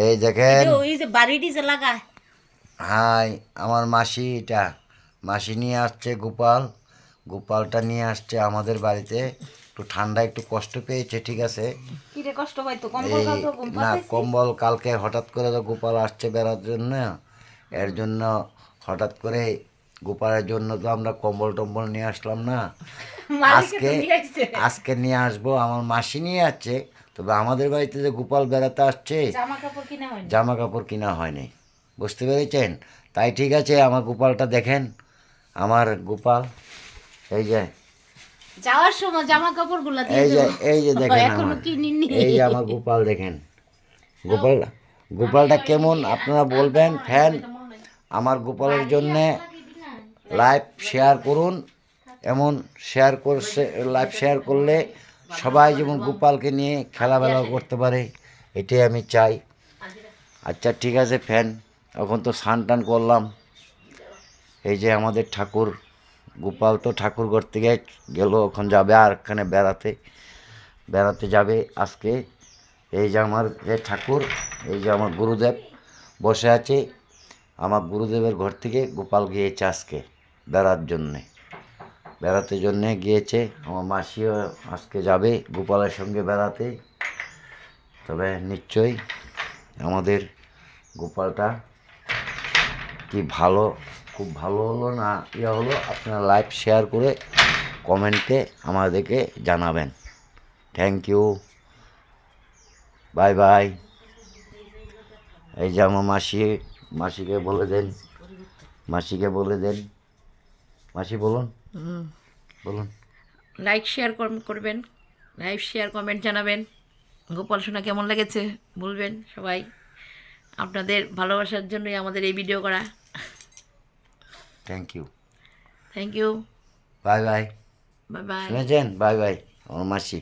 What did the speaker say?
এই দেখেন, ওই যে বাড়িটি যে লাগায়। হাই আমার মাসি, এটা মাসি নিয়ে আসছে গোপাল। গোপালটা নিয়ে আসছে আমাদের বাড়িতে। একটু ঠান্ডা, একটু কষ্ট পেয়েছে, ঠিক আছে। কি রে কষ্ট পাইতো, কম্বল এই কাউকে ঘুম না, পাতাইছি। কম্বল কালকে হঠাৎ করে তো গোপাল আসছে বেড়ার জন্য, এর জন্য হঠাৎ করে গোপালের জন্য তো আমরা কম্বল টম্বল নিয়ে আসলাম না। মালিকে আজকে তো নিয়ে আইছে। আজকে নিয়ে আসবো, আমার মাসি নিয়ে আসছে। তবে আমাদের বাড়িতে যে গোপাল বেড়াতে আসছে, জামা কাপড় কিনা হয়নি। জামা কাপড় কিনা হয়নি, বুঝতে পেরেছেন। তাই ঠিক আছে, আমার গোপালটা দেখেন, আমার গোপাল। এই যে যাওয়ার সময় জামা কাপড় গুলা দিয়ে এই যে দেবো। এই যে দেখেন এখনো আমার, কিনিনি। এই যে আমার গোপাল দেখেন। গোপাল, গোপালটা কেমন আপনারা বলবেন ফ্যান। আমার গোপালের জন্যে লাইভ শেয়ার করুন। এমন শেয়ার করছে, লাইভ শেয়ার করলে সবাই যেমন গোপালকে নিয়ে খেলাধুলা করতে পারে, এটাই আমি চাই। আচ্ছা ঠিক আছে ফ্যান, এখন তো স্নান টান করলাম। এই যে আমাদের ঠাকুর গোপাল তো ঠাকুর ঘর থেকে গেল, এখন যাবে আর এখানে বেড়াতে, বেড়াতে যাবে আজকে। এই যে আমার যে ঠাকুর, এই যে আমার গুরুদেব বসে আছে। আমার গুরুদেবের ঘর থেকে গোপাল গিয়েছে আজকে বেড়ার জন্যে, বেড়াতে জন্যে গিয়েছে। আমার মাসিও আজকে যাবে গোপালের সঙ্গে বেড়াতে। তবে নিশ্চয়ই আমাদের গোপালটা কি ভালো, খুব ভালো হলো না ইয়ে হলো, আপনারা লাইভ শেয়ার করে কমেন্টে আমাদেরকে জানাবেন। Thank you, bye bye. এই যে আমার মাসি, মাসিকে বলে দেন, মাসিকে বলে দেন, মাসি বলুন, বলুন। লাইক শেয়ার করবেন, লাইক শেয়ার কমেন্ট জানাবেন। গোপাল সোনা কেমন লেগেছে বলবেন সবাই। আপনাদের ভালোবাসার জন্যই আমাদের এই ভিডিও করা। Thank you, thank you. Bye bye. Bye bye. শুনেছেন, বাই বাই আমার মাসি।